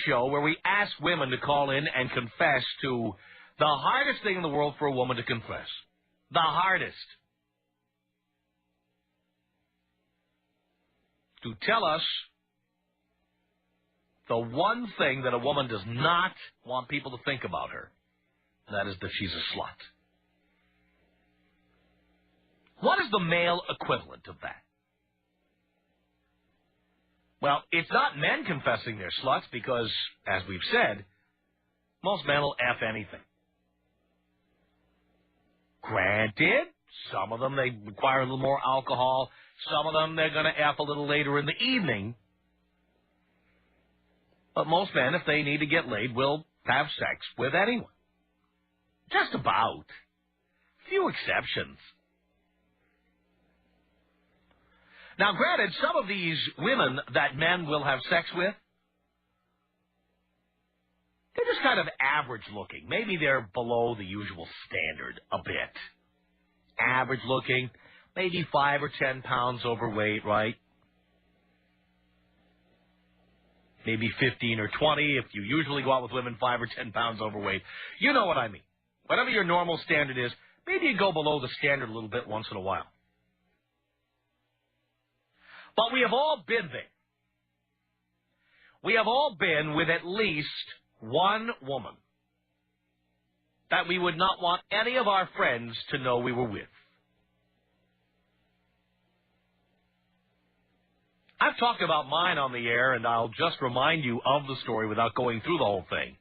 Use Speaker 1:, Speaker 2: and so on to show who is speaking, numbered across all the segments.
Speaker 1: show where we ask women to call in and confess to the hardest thing in the world for a woman to confess. The hardest. To tell us the one thing that a woman does not want people to think about her. That is that she's a slut. What is the male equivalent of that? Well, it's not men confessing they're sluts because, as we've said, most men will F anything. Granted, some of them, they require a little more alcohol. Some of them, they're going to F a little later in the evening. But most men, if they need to get laid, will have sex with anyone. Just about. Few exceptions. Now, granted, some of these women that men will have sex with, they're just kind of average looking. Maybe they're below the usual standard a bit. Average looking, maybe 5 or 10 pounds overweight, right? Maybe 15 or 20 if you usually go out with women 5 or 10 pounds overweight. You know what I mean. Whatever your normal standard is, maybe you go below the standard a little bit once in a while. But we have all been there. We have all been with at least one woman that we would not want any of our friends to know we were with. I've talked about mine on the air, and I'll just remind you of the story without going through the whole thing.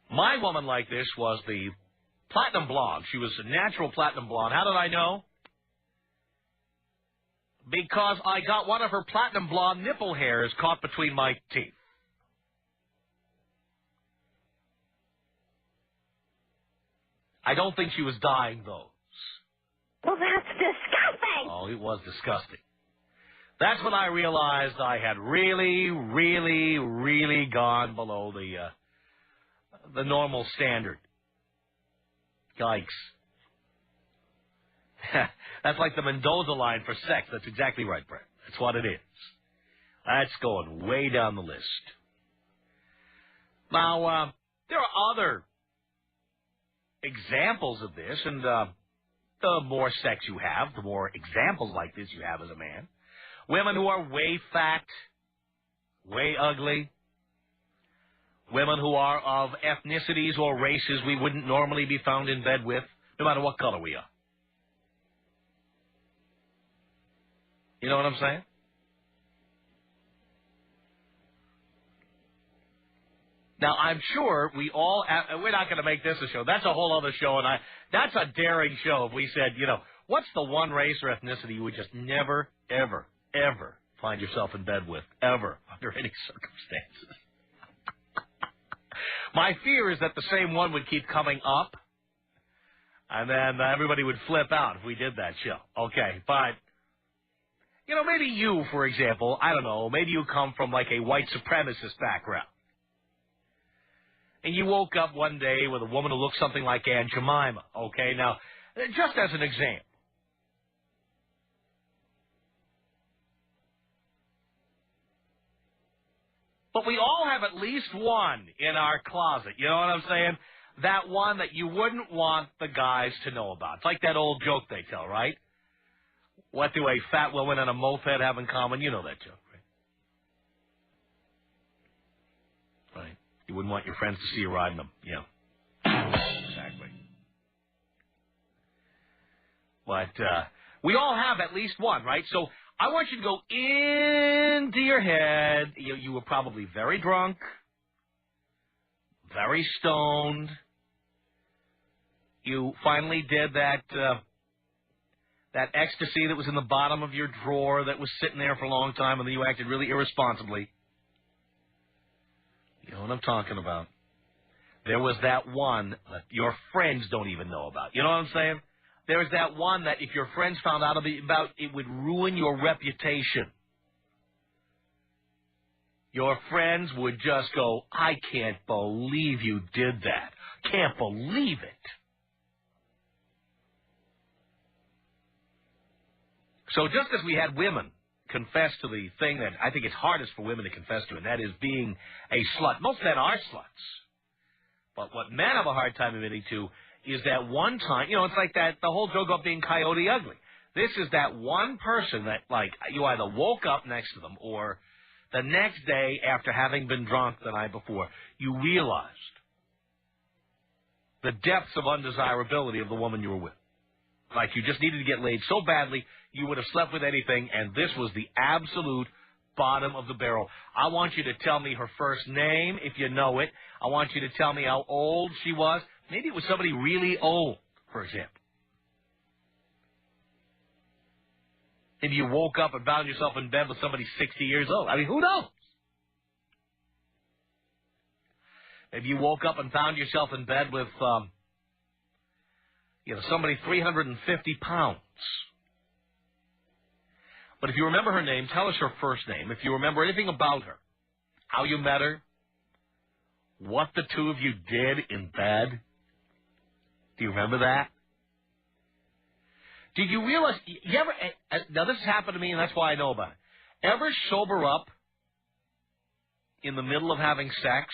Speaker 1: My woman like this was the platinum blonde. She was a natural platinum blonde. How did I know? Because I got one of her platinum blonde nipple hairs caught between my teeth. I don't think she was dyeing those.
Speaker 2: Well, that's disgusting.
Speaker 1: Oh, it was disgusting. That's when I realized I had really, really, really gone below the normal standard. Yikes. That's like the Mendoza line for sex. That's exactly right, Brent. That's what it is. That's going way down the list. Now, there are other examples of this, and the more sex you have, the more examples like this you have as a man. Women who are way fat, way ugly. Women who are of ethnicities or races we wouldn't normally be found in bed with, no matter what color we are. You know what I'm saying? Now, I'm sure we all, we're not going to make this a show. That's a whole other show, and that's a daring show if we said, you know, what's the one race or ethnicity you would just never, ever, ever find yourself in bed with, ever, under any circumstances. My fear is that the same one would keep coming up, and then everybody would flip out if we did that show. Okay, but, you know, maybe you, for example, I don't know, maybe you come from like a white supremacist background. And you woke up one day with a woman who looks something like Aunt Jemima. Okay, now, just as an example. But we all have at least one in our closet. You know what I'm saying? That one that you wouldn't want the guys to know about. It's like that old joke they tell, right? What do a fat woman and a moped have in common? You know that joke, right? Right. You wouldn't want your friends to see you riding them. Yeah. Exactly. But we all have at least one, right? So I want you to go into your head. You were probably very drunk, very stoned. You finally did that ecstasy that was in the bottom of your drawer that was sitting there for a long time, and then you acted really irresponsibly. You know what I'm talking about. There was that one that your friends don't even know about. You know what I'm saying? There was that one that if your friends found out about, it would ruin your reputation. Your friends would just go, I can't believe you did that. Can't believe it. So just as we had women confess to the thing that I think it's hardest for women to confess to, and that is being a slut. Most men are sluts. But what men have a hard time admitting to is that one time, it's like that, the whole joke about being Coyote Ugly. This is that one person that, like, you either woke up next to them or the next day after having been drunk the night before, you realized the depths of undesirability of the woman you were with. Like you just needed to get laid so badly, you would have slept with anything, and this was the absolute bottom of the barrel. I want you to tell me her first name, if you know it. I want you to tell me how old she was. Maybe it was somebody really old, for example. If you woke up and found yourself in bed with somebody 60 years old. I mean, who knows? If you woke up and found yourself in bed with, somebody 350 pounds. But if you remember her name, tell us her first name. If you remember anything about her, how you met her, what the two of you did in bed. Do you remember that? Did you realize, now this has happened to me and that's why I know about it. Ever sober up in the middle of having sex?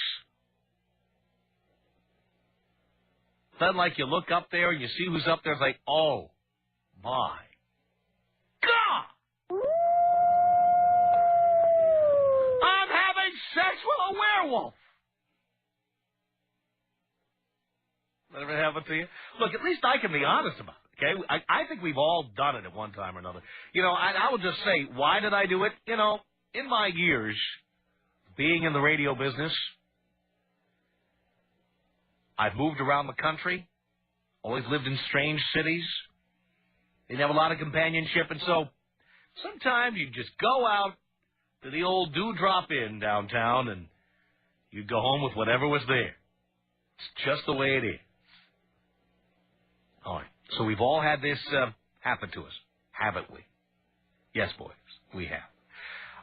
Speaker 1: Then like you look up there and you see who's up there, it's like, oh my God! I'm having sex with a werewolf! That ever happened to you? Look, at least I can be honest about it. Okay, I think we've all done it at one time or another. I will just say, why did I do it? In my years being in the radio business, I've moved around the country, always lived in strange cities, didn't have a lot of companionship, and so sometimes you just go out to the old Dewdrop Inn downtown and you'd go home with whatever was there. It's just the way it is. All right. So we've all had this happen to us, haven't we? Yes, boys, we have.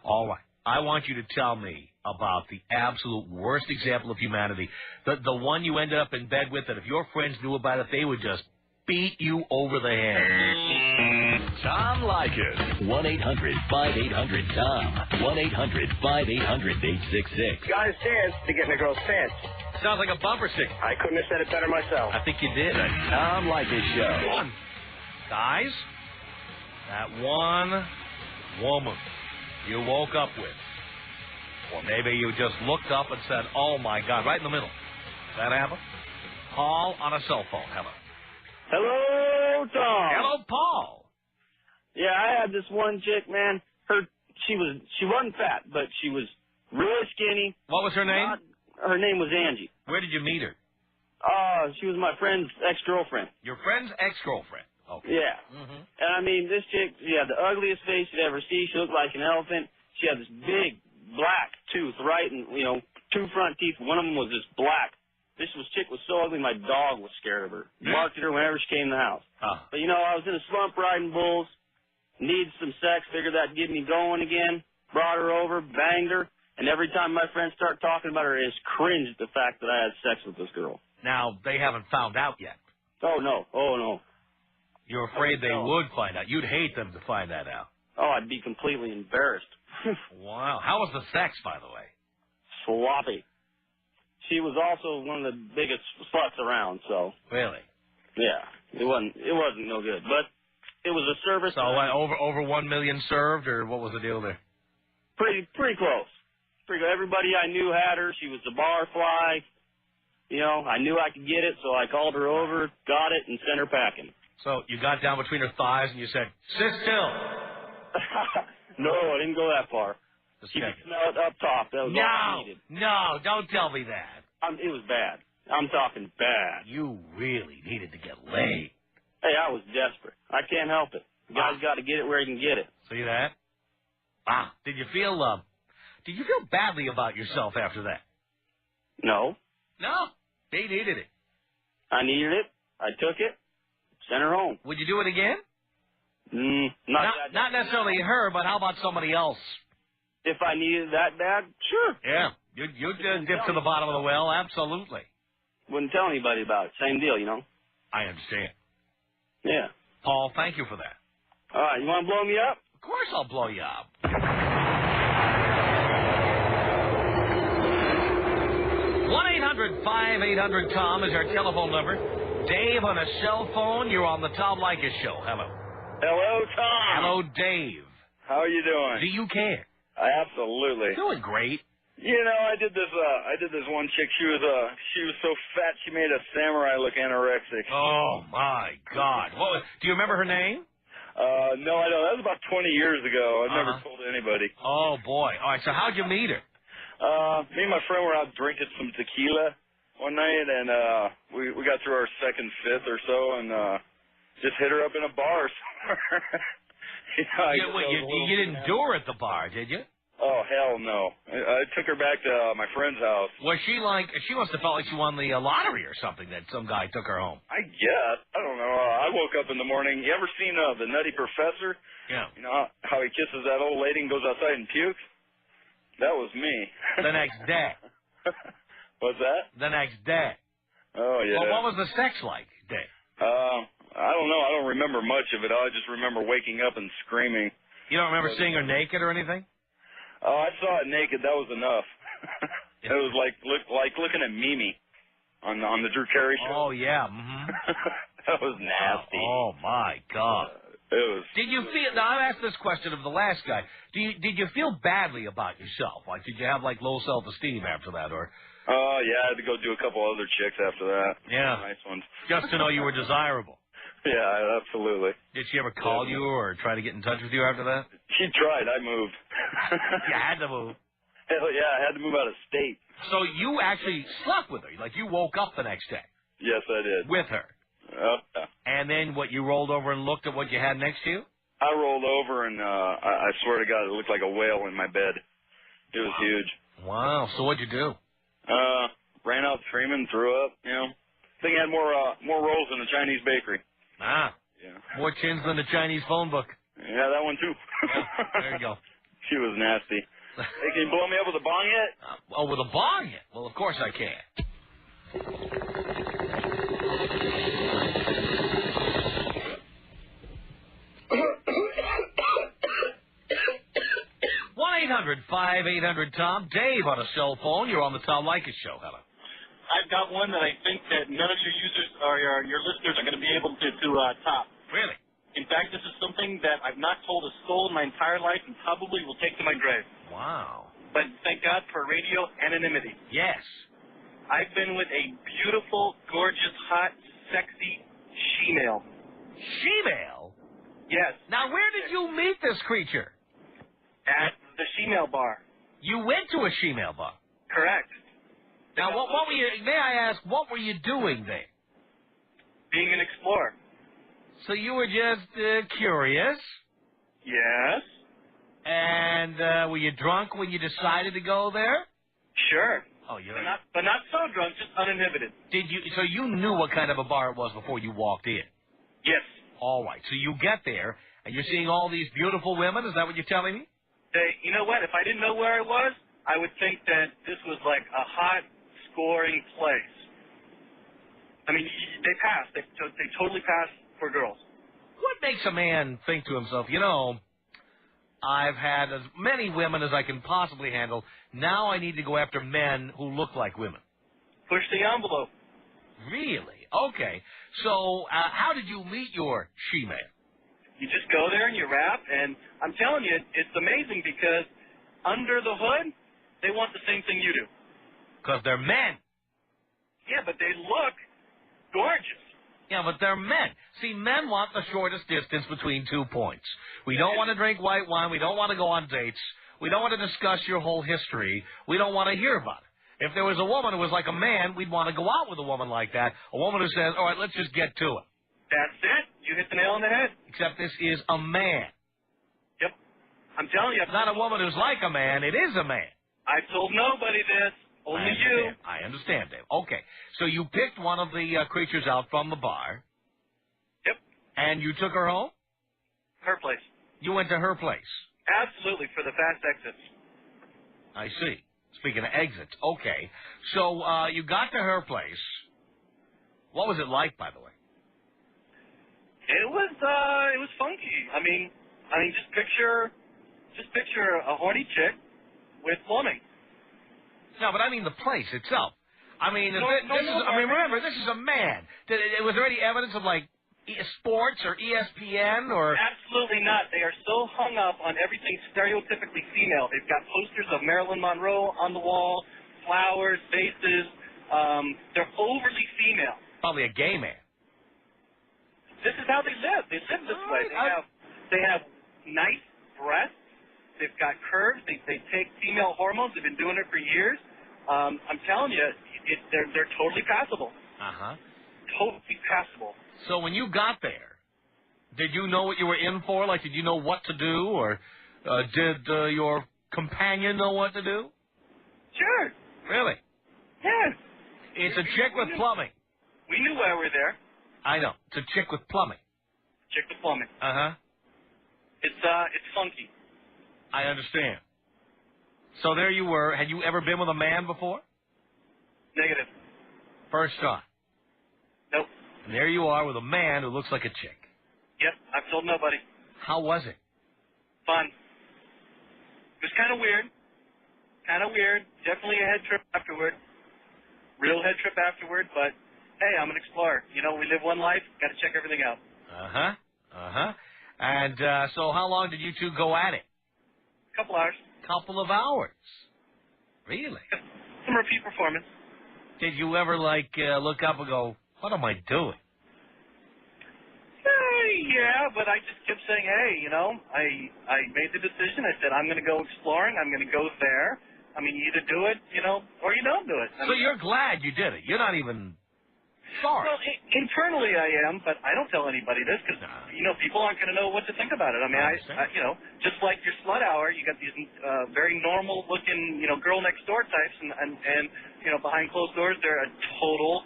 Speaker 1: All right. I want you to tell me about the absolute worst example of humanity, the one you ended up in bed with, that if your friends knew about it, they would just beat you over the head.
Speaker 3: Tom Leykis. 1-800-5800-TOM. 1-800-5800-866.
Speaker 4: Got a chance to get in a girl's pants.
Speaker 1: Sounds like a bumper sticker.
Speaker 4: I couldn't have said it better myself.
Speaker 1: I think you did.
Speaker 3: The Tom Leykis Show.
Speaker 1: Guys, that one woman you woke up with, or maybe you just looked up and said, oh my God, right in the middle. That happened? Paul on a cell phone. Hello.
Speaker 4: Hello, Tom.
Speaker 1: Hello, Paul.
Speaker 4: Yeah, I had this one chick, man. She wasn't fat, but she was really skinny.
Speaker 1: What was her name?
Speaker 4: Her name was Angie.
Speaker 1: Where did you meet her?
Speaker 4: She was my friend's ex-girlfriend.
Speaker 1: Your friend's ex-girlfriend. Okay.
Speaker 4: Yeah. Mm-hmm. And I mean, this chick, she had the ugliest face you'd ever see. She looked like an elephant. She had this big black tooth, right? And, two front teeth. One of them was just black. This chick was so ugly, my dog was scared of her. Barked at her whenever she came in the house. But, I was in a slump riding bulls, needed some sex, figured that'd get me going again, brought her over, banged her, and every time my friends start talking about her, I just cringed at the fact that I had sex with this girl.
Speaker 1: Now, they haven't found out yet.
Speaker 4: Oh, no.
Speaker 1: You're afraid they would find out. You'd hate them to find that out.
Speaker 4: Oh, I'd be completely embarrassed.
Speaker 1: Wow. How was the sex, by the way?
Speaker 4: Sloppy. She was also one of the biggest sluts around, so.
Speaker 1: Really?
Speaker 4: Yeah. It wasn't no good, but it was a service.
Speaker 1: So over 1 million served, or what was the deal there?
Speaker 4: Pretty close. Pretty good. Everybody I knew had her. She was the bar fly. I knew I could get it, so I called her over, got it, and sent her packing.
Speaker 1: So you got down between her thighs and you said, "Sit still."
Speaker 4: No, I didn't go that far. You could smell it up top. That was all I needed.
Speaker 1: No, don't tell me that.
Speaker 4: It was bad. I'm talking bad.
Speaker 1: You really needed to get laid.
Speaker 4: Hey, I was desperate. I can't help it. The guy's got to get it where he can get it.
Speaker 1: See that? Wow. Did you feel badly about yourself after that?
Speaker 4: No.
Speaker 1: No. They needed it.
Speaker 4: I needed it. I took it. Sent her home.
Speaker 1: Would you do it again?
Speaker 4: Not
Speaker 1: necessarily her, but how about somebody else?
Speaker 4: If I needed it that bad, sure.
Speaker 1: Yeah. You'd dip to the bottom of the well, absolutely.
Speaker 4: Wouldn't tell anybody about it. Same deal,
Speaker 1: I understand.
Speaker 4: Yeah.
Speaker 1: Paul, thank you for that.
Speaker 4: All right, you want to blow me up?
Speaker 1: Of course I'll blow you up. 1-800-5800-TOM is our telephone number. Dave on a cell phone. You're on the Tom Leykis Show. Hello.
Speaker 5: Hello, Tom.
Speaker 1: Hello, Dave.
Speaker 5: How are you doing?
Speaker 1: Do you care?
Speaker 5: Absolutely.
Speaker 1: Doing great.
Speaker 5: You know, I did this one chick. She was so fat she made a samurai look anorexic.
Speaker 1: Oh my God! Do you remember her name?
Speaker 5: No, I don't. That was about 20 years ago. I've never
Speaker 1: Uh-huh.
Speaker 5: told anybody.
Speaker 1: Oh boy! All right. So how'd you meet her?
Speaker 5: Me and my friend were out drinking some tequila one night, and we got through our second fifth or so, and just hit her up in a bar somewhere.
Speaker 1: You didn't do her at the bar, did you?
Speaker 5: Oh, hell no. I took her back to my friend's house.
Speaker 1: Was she like? She must have felt like she won the lottery or something. That some guy took her home.
Speaker 5: I guess. I don't know. I woke up in the morning. You ever seen The Nutty Professor?
Speaker 1: Yeah.
Speaker 5: You know how he kisses that old lady and goes outside and pukes? That was me.
Speaker 1: The next day.
Speaker 5: What's that?
Speaker 1: The next day.
Speaker 5: Oh, yeah.
Speaker 1: Well, what was the sex like, Dave?
Speaker 5: I don't know. I don't remember much of it. I just remember waking up and screaming.
Speaker 1: You don't remember seeing her naked or anything?
Speaker 5: Oh, I saw it naked. That was enough. It was like looking at Mimi on the Drew Carey show.
Speaker 1: Oh yeah. Mm-hmm.
Speaker 5: That was nasty.
Speaker 1: Oh my God.
Speaker 5: It was.
Speaker 1: Did you feel? Now I asked this question of the last guy. Did you feel badly about yourself? Like, did you have like low self-esteem after that, or?
Speaker 5: Oh yeah, I had to go do a couple other chicks after that.
Speaker 1: Yeah.
Speaker 5: Nice ones.
Speaker 1: Just to know you were desirable.
Speaker 5: Yeah, absolutely.
Speaker 1: Did she ever call you or try to get in touch with you after that?
Speaker 5: She tried. I moved.
Speaker 1: You had to move.
Speaker 5: Hell yeah, I had to move out of state.
Speaker 1: So you actually slept with her? Like you woke up the next day?
Speaker 5: Yes, I did.
Speaker 1: With her?
Speaker 5: Yeah.
Speaker 1: And then what, you rolled over and looked at what you had next to you?
Speaker 5: I rolled over and I swear to God, it looked like a whale in my bed. It was huge.
Speaker 1: Wow. So what'd you do?
Speaker 5: Ran out screaming, threw up, you know. Thing had more rolls than the Chinese bakery.
Speaker 1: Ah.
Speaker 5: Yeah.
Speaker 1: More chins than the Chinese phone book.
Speaker 5: Yeah, that one too.
Speaker 1: Yeah, there you go.
Speaker 5: She was nasty. Hey, can you blow me up with a bong yet?
Speaker 1: With a bong hit? Well, of course I can. $1-800-5800-TOM. Dave on a cell phone. You're on the Tom Leykis Show. Hello.
Speaker 4: I've got one that I think that none of your users or your listeners are going to be able to top.
Speaker 1: Really?
Speaker 4: In fact, this is something that I've not told a soul in my entire life and probably will take to my grave.
Speaker 1: Wow.
Speaker 4: But thank God for radio anonymity.
Speaker 1: Yes.
Speaker 4: I've been with a beautiful, gorgeous, hot, sexy she-male.
Speaker 1: She-male?
Speaker 4: Yes.
Speaker 1: Now, where did you meet this creature?
Speaker 4: At the she-male bar.
Speaker 1: You went to a she-male bar?
Speaker 4: Correct.
Speaker 1: Now, what were you, may I ask, what were you doing there?
Speaker 4: Being an explorer.
Speaker 1: So you were just curious?
Speaker 4: Yes.
Speaker 1: And were you drunk when you decided to go there?
Speaker 4: Sure.
Speaker 1: Oh, you're
Speaker 4: But not so drunk, just uninhibited.
Speaker 1: Did you? So you knew what kind of a bar it was before you walked in?
Speaker 4: Yes.
Speaker 1: All right. So you get there, and you're seeing all these beautiful women? Is that what you're telling me?
Speaker 4: You know what? If I didn't know where I was, I would think that this was like a hot, scoring place. I mean, they pass. They totally pass for girls.
Speaker 1: What makes a man think to himself, you know, I've had as many women as I can possibly handle. Now I need to go after men who look like women.
Speaker 4: Push the envelope.
Speaker 1: Really? Okay. So how did you meet your she-man?
Speaker 4: You just go there and you rap, and I'm telling you, it's amazing because under the hood, they want the same thing you do.
Speaker 1: Because they're men.
Speaker 4: Yeah, but they look gorgeous.
Speaker 1: Yeah, but they're men. See, men want the shortest distance between 2 points. We don't want to drink white wine. We don't want to go on dates. We don't want to discuss your whole history. We don't want to hear about it. If there was a woman who was like a man, we'd want to go out with a woman like that. A woman who says, all right, let's just get to it.
Speaker 4: That's it. You hit the nail on the head.
Speaker 1: Except this is a man.
Speaker 4: Yep. I'm telling you.
Speaker 1: It's not a woman who's like a man. It is a man.
Speaker 4: I've told nobody this. Only you.
Speaker 1: I understand, Dave. Okay. So you picked one of the creatures out from the bar.
Speaker 4: Yep.
Speaker 1: And you took her home?
Speaker 4: Her place.
Speaker 1: You went to her place?
Speaker 4: Absolutely, for the fast exits.
Speaker 1: I see. Speaking of exits. Okay. So you got to her place. What was it like, by the way?
Speaker 4: It was funky. I mean,
Speaker 6: I mean, just picture a horny chick with plumbing.
Speaker 1: No, but I mean the place itself. I mean, remember, this is a man. Was there any evidence of, like, sports or ESPN or...
Speaker 6: Absolutely not. They are so hung up on everything stereotypically female. They've got posters of Marilyn Monroe on the wall, flowers, faces. They're overly female.
Speaker 1: Probably a gay man.
Speaker 6: This is how they live. They live this way. They have nice breasts. They've got curves. They take female hormones. They've been doing it for years. I'm telling you, they're totally passable.
Speaker 1: Uh-huh.
Speaker 6: Totally passable.
Speaker 1: So when you got there, did you know what you were in for? Like, did you know what to do? Or did your companion know what to do?
Speaker 6: Sure.
Speaker 1: Really?
Speaker 6: Yes.
Speaker 1: It's a chick with plumbing.
Speaker 6: We knew why we were there.
Speaker 1: I know. It's a chick with plumbing.
Speaker 6: Chick with plumbing.
Speaker 1: Uh-huh.
Speaker 6: It's funky.
Speaker 1: I understand. So there you were. Had you ever been with a man before?
Speaker 6: Negative.
Speaker 1: First time.
Speaker 6: Nope.
Speaker 1: And there you are with a man who looks like a chick.
Speaker 6: Yep, I've told nobody.
Speaker 1: How was it?
Speaker 6: Fun. It was kind of weird. Definitely a head trip afterward. Real head trip afterward, but hey, I'm an explorer. You know, we live one life, got to check everything out.
Speaker 1: Uh-huh. Uh-huh. And so how long did you two go at it?
Speaker 6: Couple hours.
Speaker 1: Couple of hours. Really?
Speaker 6: Some repeat performance.
Speaker 1: Did you ever, like, look up and go, what am I doing?
Speaker 6: Yeah, but I just kept saying, hey, you know, I made the decision. I said, I'm going to go exploring. I'm going to go there. I mean, you either do it, you know, or you don't do it.
Speaker 1: So you're glad you did it. You're not even sorry.
Speaker 6: Well, internally I am, but I don't tell anybody this because, you know, people aren't going to know what to think about it. I mean, I you know, just like your slut hour, you got these very normal-looking, you know, girl-next-door types, and you know, behind closed doors, they're a total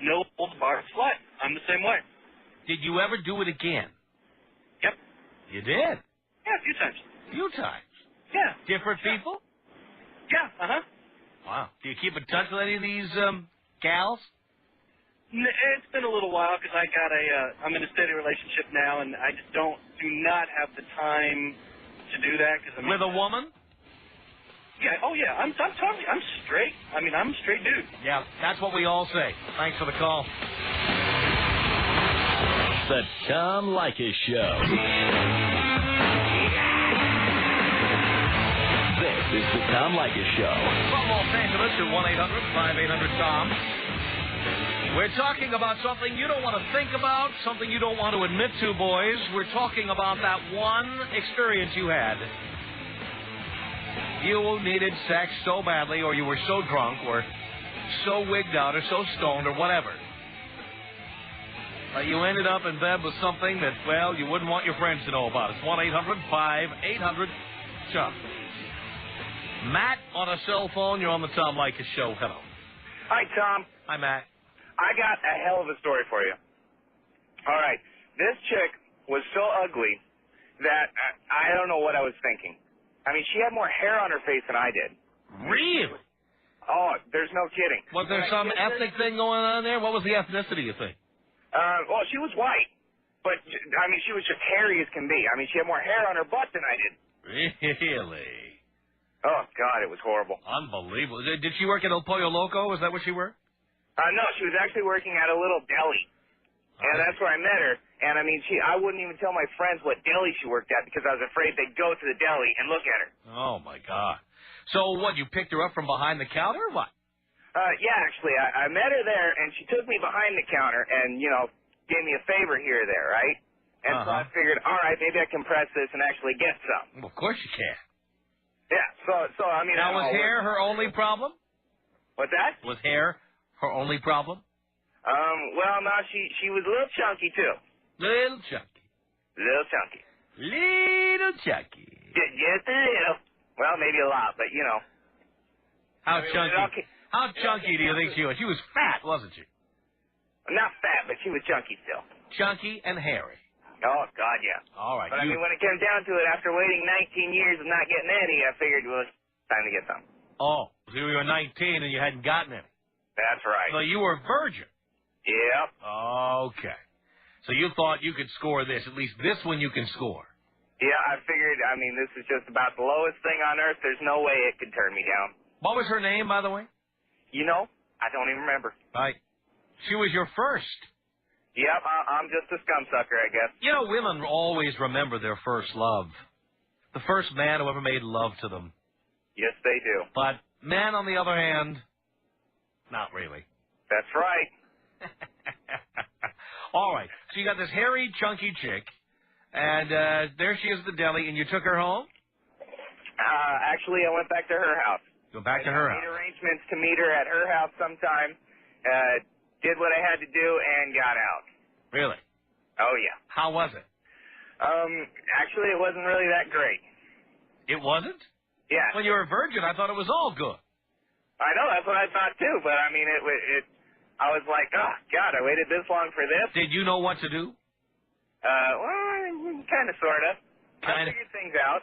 Speaker 6: no-holds-barred slut. I'm the same way.
Speaker 1: Did you ever do it again?
Speaker 6: Yep.
Speaker 1: You did?
Speaker 6: Yeah, a few times.
Speaker 1: Few times?
Speaker 6: Yeah.
Speaker 1: Different people?
Speaker 6: Yeah, uh-huh.
Speaker 1: Wow. Do you keep in touch with any of these gals?
Speaker 6: It's been a little while because I'm in a steady relationship now, and I just do not have the time to do that.
Speaker 1: With a woman?
Speaker 6: Yeah, oh yeah, I'm straight. I mean, I'm a straight dude.
Speaker 1: Yeah, that's what we all say. Thanks for the call.
Speaker 3: The Tom Leykis Show. This is the Tom Leykis Show.
Speaker 1: From Los Angeles to 1-800-5800-TOM. We're talking about something you don't want to think about, something you don't want to admit to, boys. We're talking about that one experience you had. You needed sex so badly, or you were so drunk, or so wigged out, or so stoned, or whatever. You ended up in bed with something that, well, you wouldn't want your friends to know about. It's 1-800-5800-CHUM. Matt on a cell phone. You're on the Tom Leykis Show. Hello.
Speaker 7: Hi, Tom.
Speaker 1: Hi, Matt.
Speaker 7: I got a hell of a story for you. All right. This chick was so ugly that I don't know what I was thinking. I mean, she had more hair on her face than I did.
Speaker 1: Really?
Speaker 7: Oh, there's no kidding.
Speaker 1: Was there some ethnic thing going on there? What was the ethnicity, you think?
Speaker 7: Well, she was white, but, I mean, she was just hairy as can be. I mean, she had more hair on her butt than I did.
Speaker 1: Really?
Speaker 7: Oh, God, it was horrible.
Speaker 1: Unbelievable. Did she work at El Pollo Loco? Is that where she worked?
Speaker 7: No, she was actually working at a little deli. And that's where I met her. And, I mean, I wouldn't even tell my friends what deli she worked at because I was afraid they'd go to the deli and look at her.
Speaker 1: Oh, my God. So, what, you picked her up from behind the counter or what?
Speaker 7: Yeah, actually, I met her there, and she took me behind the counter and, you know, gave me a favor here or there, right? And so I figured, all right, maybe I can press this and actually get some.
Speaker 1: Well, of course you can.
Speaker 7: Yeah, so I mean...
Speaker 1: Now, was hair her only problem?
Speaker 7: What's that?
Speaker 1: Was hair her only problem?
Speaker 7: Well, no, she was a little chunky, too.
Speaker 1: Little chunky.
Speaker 7: Little chunky.
Speaker 1: Little chunky.
Speaker 7: Just a little. Well, maybe a lot, but, you know.
Speaker 1: How chunky? How chunky do you think she was? She was fat, wasn't she?
Speaker 7: Not fat, but she was chunky still.
Speaker 1: Chunky and hairy.
Speaker 7: Oh, God, yeah.
Speaker 1: All right.
Speaker 7: But, I mean, when it came down to it, after waiting 19 years of not getting any, I figured, well, it's time to get some.
Speaker 1: Oh, so you were 19 and you hadn't gotten any.
Speaker 7: That's right.
Speaker 1: So you were a virgin.
Speaker 7: Yep.
Speaker 1: Okay. So you thought you could score this. At least this one you can score.
Speaker 7: Yeah, I figured, I mean, this is just about the lowest thing on earth. There's no way it could turn me down.
Speaker 1: What was her name, by the way?
Speaker 7: You know, I don't even remember.
Speaker 1: Right. She was your first.
Speaker 7: Yep, I'm just a scum sucker, I guess.
Speaker 1: You know, women always remember their first love. The first man who ever made love to them.
Speaker 7: Yes, they do.
Speaker 1: But men, on the other hand, not really.
Speaker 7: That's right.
Speaker 1: All right. So you got this hairy, chunky chick, and there she is at the deli, and you took her home?
Speaker 7: Actually, I went back to her house.
Speaker 1: Go back to her
Speaker 7: I made
Speaker 1: house.
Speaker 7: arrangements to meet her at her house sometime, did what I had to do, and got out.
Speaker 1: Really?
Speaker 7: Oh, yeah.
Speaker 1: How was it?
Speaker 7: Actually, it wasn't really that great.
Speaker 1: It wasn't?
Speaker 7: Yeah.
Speaker 1: When you were a virgin, I thought it was all good.
Speaker 7: I know, that's what I thought, too, but, I mean, I was like, oh, God, I waited this long for this?
Speaker 1: Did you know what to do?
Speaker 7: Well, kind of, sort of. I
Speaker 1: Kinda.
Speaker 7: figured things out.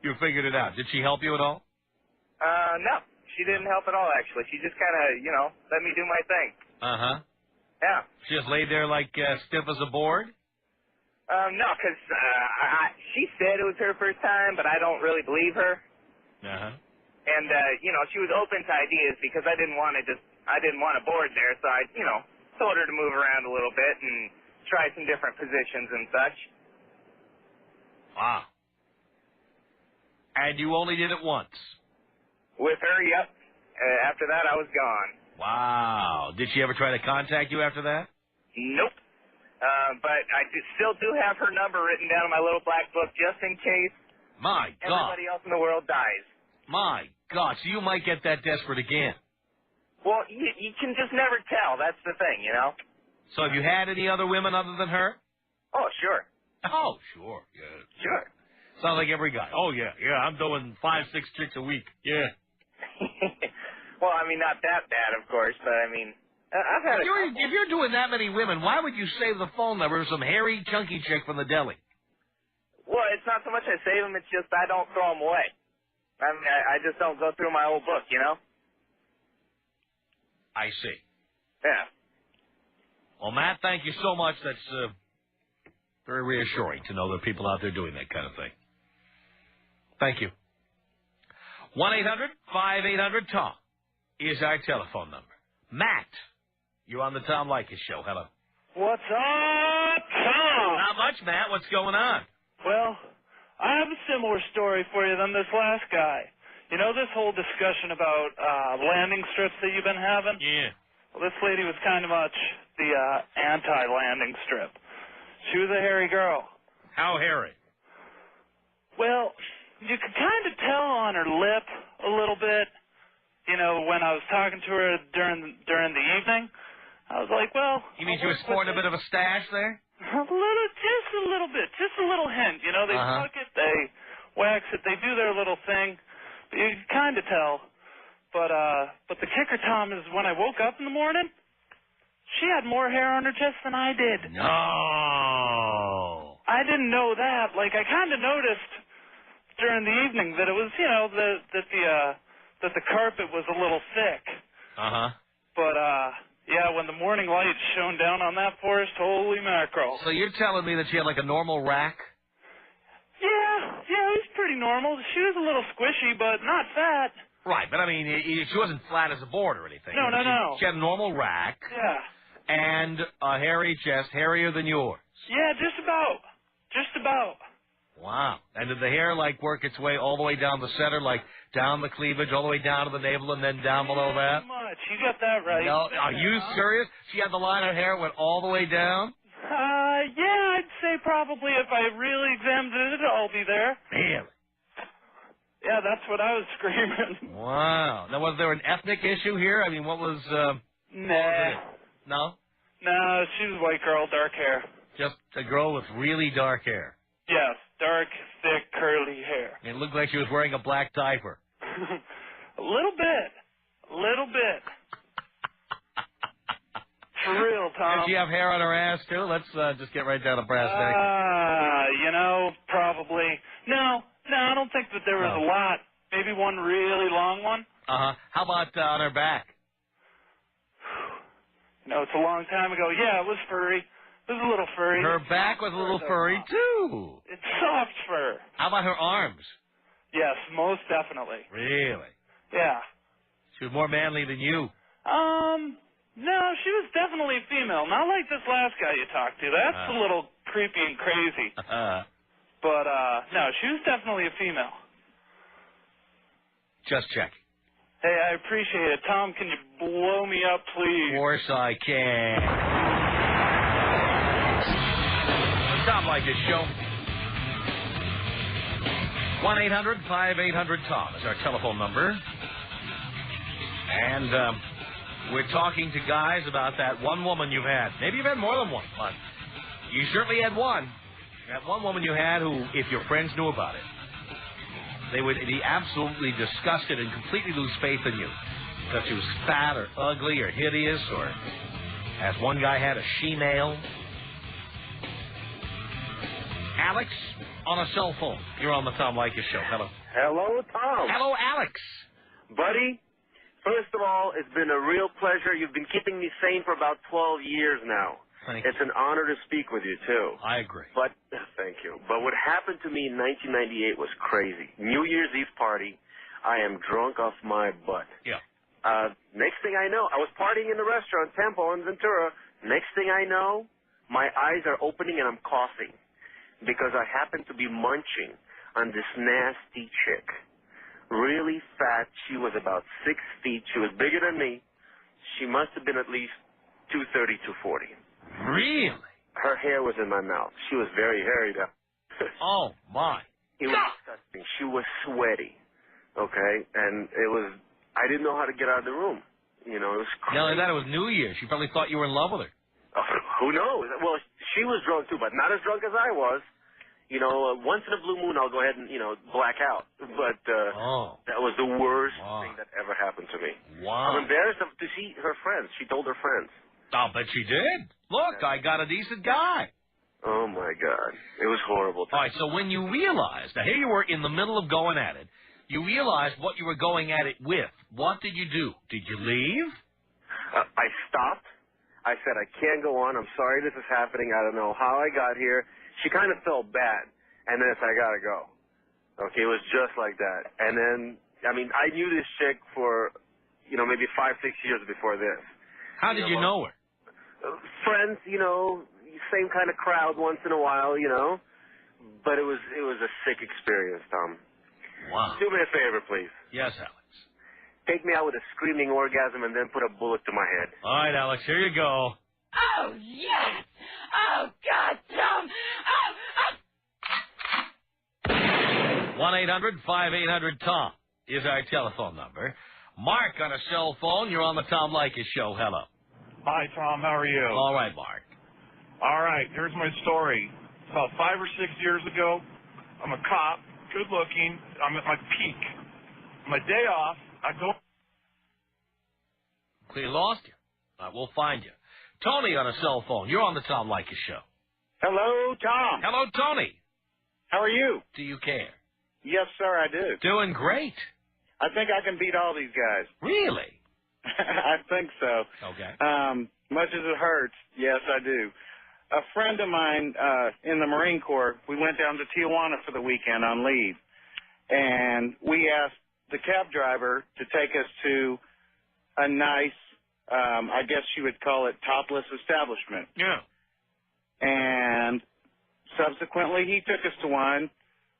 Speaker 1: You figured it out. Did she help you at all?
Speaker 7: No, she didn't help at all, actually. She just kind of, let me do my thing.
Speaker 1: Uh-huh.
Speaker 7: Yeah.
Speaker 1: She just laid there like stiff as a board?
Speaker 7: No, because she said it was her first time, but I don't really believe her.
Speaker 1: Uh-huh.
Speaker 7: And, she was open to ideas because I didn't want a board there, so I, told her to move around a little bit and try some different positions and such.
Speaker 1: Wow. And you only did it once?
Speaker 7: With her, yep. After that, I was gone.
Speaker 1: Wow. Did she ever try to contact you after that?
Speaker 7: Nope. But I still do have her number written down in my little black book just in case
Speaker 1: My God.
Speaker 7: everybody else in the world dies.
Speaker 1: My God. So you might get that desperate again.
Speaker 7: Well, you can just never tell. That's the thing,
Speaker 1: So have you had any other women other than her?
Speaker 7: Oh, sure.
Speaker 1: Oh, sure. Yeah.
Speaker 7: Sure.
Speaker 1: Sounds like every guy. Oh, yeah. I'm doing 5-6 chicks a week. Yeah.
Speaker 7: Well, I mean, not that bad, of course, but I mean, I've had
Speaker 1: If you're doing that many women, why would you save the phone number of some hairy, chunky chick from the deli?
Speaker 7: Well, it's not so much I save them, it's just I don't throw them away. I mean, I just don't go through my old book,
Speaker 1: I see.
Speaker 7: Yeah.
Speaker 1: Well, Matt, thank you so much. That's very reassuring to know there are people out there doing that kind of thing. Thank you. 1-800-5800-TOM is our telephone number. Matt, you're on the Tom Leykis show. Hello.
Speaker 8: What's up, Tom?
Speaker 1: Not much, Matt. What's going on?
Speaker 8: Well, I have a similar story for you than this last guy. You know this whole discussion about landing strips that you've been having?
Speaker 1: Yeah.
Speaker 8: Well, this lady was kind of much the anti-landing strip. She was a hairy girl.
Speaker 1: How hairy?
Speaker 8: Well, you could kind of tell on her lip a little bit. When I was talking to her during the evening, I was like, well...
Speaker 1: You mean she was sporting a bit of a stash there?
Speaker 8: Just a little bit, just a little hint. They suck it, they wax it, they do their little thing. But you can kind of tell. But the kicker, Tom, is when I woke up in the morning, she had more hair on her chest than I did.
Speaker 1: No.
Speaker 8: I didn't know that. Like, I kind of noticed during the evening that it was, that the carpet was a little thick.
Speaker 1: Uh-huh.
Speaker 8: But, yeah, when the morning light shone down on that forest, holy mackerel.
Speaker 1: So you're telling me that she had like a normal rack?
Speaker 8: Yeah, it was pretty normal. She was a little squishy, but not fat.
Speaker 1: Right, but I mean, she wasn't flat as a board or anything.
Speaker 8: No.
Speaker 1: She had a normal rack.
Speaker 8: Yeah.
Speaker 1: And a hairy chest, hairier than yours.
Speaker 8: Yeah, just about.
Speaker 1: Wow. And did the hair, work its way all the way down the center, down the cleavage, all the way down to the navel, and then down below that?
Speaker 8: Too much. You got that right.
Speaker 1: No, are you serious? She had the line of hair went all the way down?
Speaker 8: Yeah, I'd say probably if I really examined it, it'd all be there.
Speaker 1: Really?
Speaker 8: Yeah, that's what I was screaming.
Speaker 1: Wow. Now, was there an ethnic issue here? I mean, what was...
Speaker 8: Nah.
Speaker 1: No?
Speaker 8: No, she was a white girl, dark hair.
Speaker 1: Just a girl with really dark hair.
Speaker 8: Yes, dark, thick, curly hair.
Speaker 1: It looked like she was wearing a black diaper.
Speaker 8: A little bit. For real, Tom.
Speaker 1: Did she have hair on her ass, too? Let's just get right down to brass tacks.
Speaker 8: Probably. No, I don't think that there was a lot. Maybe one really long one.
Speaker 1: Uh-huh. How about on her back?
Speaker 8: It's a long time ago. Yeah, it was furry. It was a little furry.
Speaker 1: Her back was a little furry, too.
Speaker 8: It's soft fur.
Speaker 1: How about her arms?
Speaker 8: Yes, most definitely.
Speaker 1: Really?
Speaker 8: Yeah.
Speaker 1: She was more manly than you.
Speaker 8: No, she was definitely a female. Not like this last guy you talked to. That's a little creepy and crazy. But, no, she was definitely a female.
Speaker 1: Just checking.
Speaker 8: Hey, I appreciate it. Tom, can you blow me up, please?
Speaker 1: Of course I can. The Tom Leykis Show. 1-800-5800-TOM is our telephone number. And we're talking to guys about that one woman you've had. Maybe you've had more than one, but you certainly had one. That one woman you had who, if your friends knew about it, they would be absolutely disgusted and completely lose faith in you. Because she was fat or ugly or hideous or, as one guy had, a she-male. Alex, on a cell phone. You're on the Tom Leykis Show. Hello.
Speaker 9: Hello, Tom.
Speaker 1: Hello, Alex.
Speaker 9: Buddy, first of all, it's been a real pleasure. You've been keeping me sane for about 12 years now.
Speaker 1: Thank
Speaker 9: It's
Speaker 1: you.
Speaker 9: an honor to speak with you, too.
Speaker 1: I agree.
Speaker 9: But, thank you. But what happened to me in 1998 was crazy. New Year's Eve party. I am drunk off my butt.
Speaker 1: Yeah.
Speaker 9: Next thing I know, I was partying in the restaurant, Tempo in Ventura. Next thing I know, my eyes are opening and I'm coughing because I happen to be munching on this nasty chick. Really fat. She was about 6 feet. She was bigger than me. She must have been at least 230, 240.
Speaker 1: Really?
Speaker 9: Her hair was in my mouth. She was very hairy, though.
Speaker 1: Oh, my.
Speaker 9: It was disgusting. She was sweaty, okay? And it was, I didn't know how to get out of the room. You know, it was crazy.
Speaker 1: Not only that, it was New Year's. She probably thought you were in love with her.
Speaker 9: Who knows? Well, she was drunk, too, but not as drunk as I was. You know, once in a blue moon, I'll go ahead and, black out. But that was the worst thing that ever happened to me.
Speaker 1: Wow.
Speaker 9: I'm embarrassed to see her friends. She told her friends.
Speaker 1: I'll bet she did. Look, I got a decent guy.
Speaker 9: Oh, my God. It was horrible.
Speaker 1: All right, so when you realized, now here you were in the middle of going at it, you realized what you were going at it with. What did you do? Did you leave?
Speaker 9: I stopped. I said, I can't go on. I'm sorry this is happening. I don't know how I got here. She kind of felt bad. And then I said, I got to go. Okay, it was just like that. And then, I mean, I knew this chick for, maybe 5-6 years before this.
Speaker 1: How did you know her?
Speaker 9: Friends, same kind of crowd once in a while, But it was a sick experience, Tom.
Speaker 1: Wow.
Speaker 9: Do me a favor, please.
Speaker 1: Yes, Alex.
Speaker 9: Take me out with a screaming orgasm and then put a bullet to my head.
Speaker 1: All right, Alex, here you go.
Speaker 2: Oh, yes. Oh, God, Tom. Oh,
Speaker 1: 1-800-5800-TOM is our telephone number. Mark on a cell phone. You're on the Tom Leykis Show. Hello.
Speaker 10: Hi, Tom. How are you?
Speaker 1: All right, Mark.
Speaker 10: All right. Here's my story. About 5 or 6 years ago, I'm a cop, good looking. I'm at my peak. My day off, I go.
Speaker 1: We lost you. All right, we'll find you. Tony on a cell phone. You're on the Tom Leykis Show.
Speaker 11: Hello, Tom.
Speaker 1: Hello, Tony.
Speaker 11: How are you?
Speaker 1: Do you care?
Speaker 11: Yes, sir, I do.
Speaker 1: Doing great.
Speaker 11: I think I can beat all these guys.
Speaker 1: Really?
Speaker 11: I think so.
Speaker 1: Okay.
Speaker 11: Much as it hurts, yes, I do. A friend of mine in the Marine Corps, we went down to Tijuana for the weekend on leave, and we asked the cab driver to take us to a nice, I guess you would call it topless establishment.
Speaker 1: Yeah.
Speaker 11: And subsequently, he took us to one.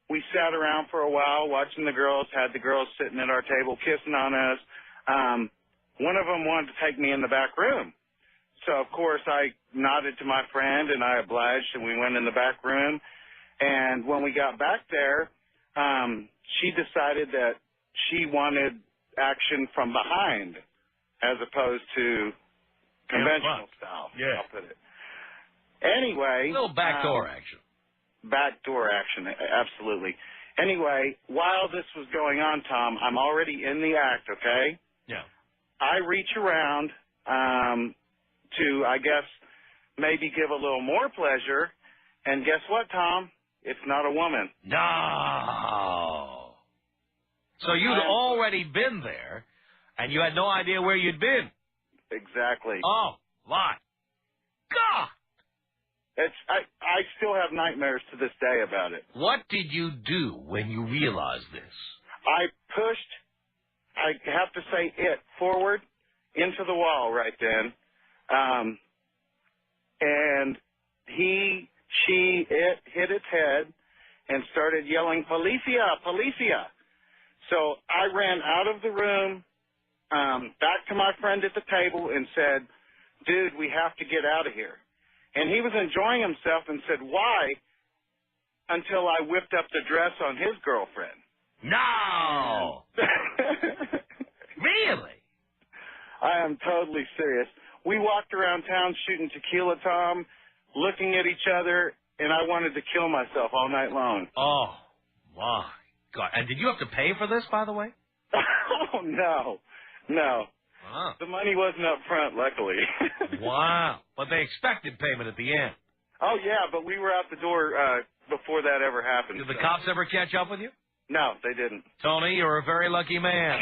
Speaker 11: We sat around for a while watching the girls, had the girls sitting at our table kissing on us. One of them wanted to take me in the back room. So, of course, I nodded to my friend, and I obliged, and we went in the back room. And when we got back there, she decided that she wanted action from behind as opposed to conventional style,
Speaker 1: yeah.
Speaker 11: I'll put it. Anyway.
Speaker 1: A little backdoor action.
Speaker 11: Backdoor action, absolutely. Anyway, while this was going on, Tom, I'm already in the act, okay?
Speaker 1: Yeah.
Speaker 11: I reach around to, I guess, maybe give a little more pleasure, and guess what, Tom? It's not a woman.
Speaker 1: No. So you'd already been there, and you had no idea where you'd been.
Speaker 11: Exactly.
Speaker 1: Oh, my God.
Speaker 11: I still have nightmares to this day about it.
Speaker 1: What did you do when you realized this?
Speaker 11: I pushed, I have to say it, forward into the wall right then. And it hit its head and started yelling, Policia, Policia. So I ran out of the room, back to my friend at the table and said, dude, we have to get out of here. And he was enjoying himself and said, why? Until I whipped up the dress on his girlfriend.
Speaker 1: No! Really?
Speaker 11: I am totally serious. We walked around town shooting tequila, Tom, looking at each other, and I wanted to kill myself all night long.
Speaker 1: Oh, my God. And did you have to pay for this, by the way?
Speaker 11: Oh, no. No.
Speaker 1: Wow.
Speaker 11: The money wasn't up front, luckily.
Speaker 1: Wow. But they expected payment at the end.
Speaker 11: Oh, yeah, but we were out the door before that ever happened.
Speaker 1: Did the cops ever catch up with you?
Speaker 11: No, they didn't.
Speaker 1: Tony, you're a very lucky man.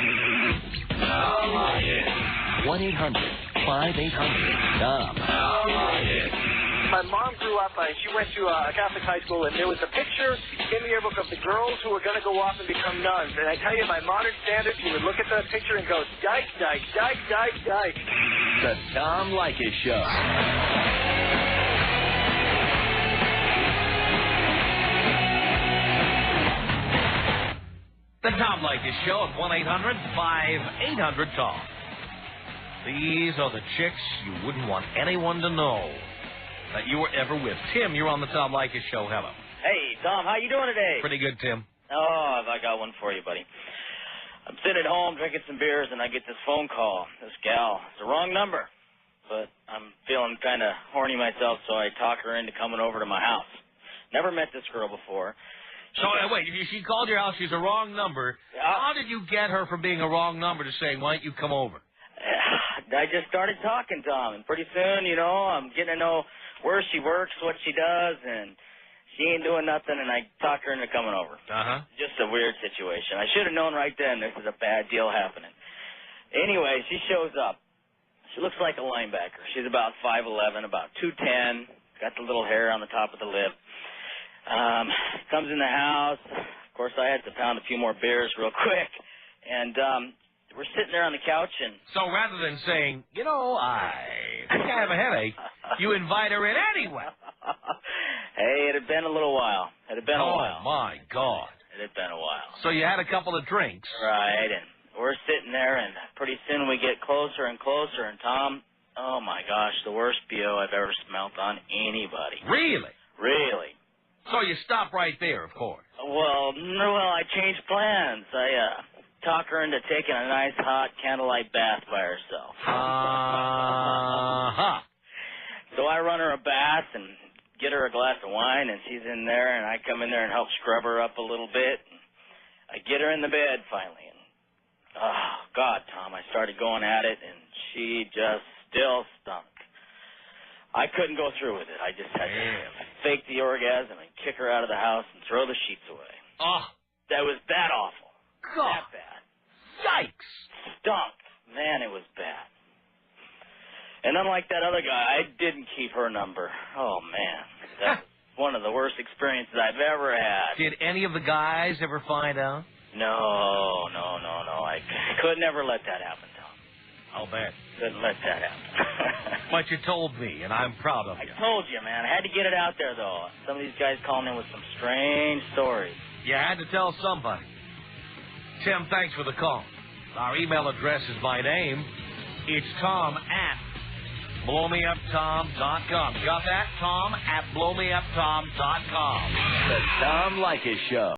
Speaker 3: 1-800-5800-TOM.
Speaker 12: My mom grew up, she went to a Catholic high school, and there was a picture in the yearbook of the girls who were going to go off and become nuns. And I tell you, by modern standards, you would look at that picture and go, dyke, dyke, dyke, dyke, dyke.
Speaker 3: The Tom Leykis Show.
Speaker 1: The Tom Leykis Show at 1-800-5800-TOM. These are the chicks you wouldn't want anyone to know that you were ever with. Tim, you're on the Tom Leykis Show. Hello.
Speaker 13: Hey, Tom, how you doing today?
Speaker 1: Pretty good, Tim.
Speaker 13: Oh, I got one for you, buddy. I'm sitting at home drinking some beers, and I get this phone call. This gal. It's the wrong number, but I'm feeling kind of horny myself, so I talk her into coming over to my house. Never met this girl before.
Speaker 1: So, wait, she called your house, she's a wrong number. How did you get her from being a wrong number to saying, why don't you come over?
Speaker 13: I just started talking, Tom, and pretty soon, I'm getting to know where she works, what she does, and she ain't doing nothing, and I talk her into coming over.
Speaker 1: Uh-huh.
Speaker 13: Just a weird situation. I should have known right then this is a bad deal happening. Anyway, she shows up. She looks like a linebacker. She's about 5'11", about 210, got the little hair on the top of the lip. Comes in the house. Of course, I had to pound a few more beers real quick, and we're sitting there on the couch, and
Speaker 1: so rather than saying, I think I have a headache, you invite her in anyway.
Speaker 13: Hey, it had been a little while. It had been a while.
Speaker 1: Oh, my God.
Speaker 13: It had been a while.
Speaker 1: So you had a couple of drinks.
Speaker 13: Right, and we're sitting there, and pretty soon we get closer and closer, and Tom, oh, my gosh, the worst BO I've ever smelt on anybody.
Speaker 1: Really?
Speaker 13: Really.
Speaker 1: So you stop right there, of course.
Speaker 13: Well, I changed plans. I talk her into taking a nice hot candlelight bath by herself.
Speaker 1: Uh-huh.
Speaker 13: So I run her a bath and get her a glass of wine, and she's in there, and I come in there and help scrub her up a little bit. And I get her in the bed finally, and oh, God, Tom, I started going at it, and she just still stunk. I couldn't go through with it. I just had to fake the orgasm and kick her out of the house and throw the sheets away.
Speaker 1: Oh.
Speaker 13: That was that awful.
Speaker 1: God.
Speaker 13: That bad.
Speaker 1: Yikes.
Speaker 13: Stunk. Man, it was bad. And unlike that other guy, I didn't keep her number. Oh, man. That was one of the worst experiences I've ever had.
Speaker 1: Did any of the guys ever find out?
Speaker 13: No. I could never let that happen, Tom.
Speaker 1: I'll bet.
Speaker 13: Couldn't let that happen.
Speaker 1: But you told me, and I'm proud of you.
Speaker 13: I told you, man. I had to get it out there, though. Some of these guys calling in with some strange stories.
Speaker 1: You had to tell somebody. Tim, thanks for the call. Our email address is my name. It's Tom@blowmeuptom.com. Got that? Tom@blowmeuptom.com.
Speaker 3: The Tom Leykis Show.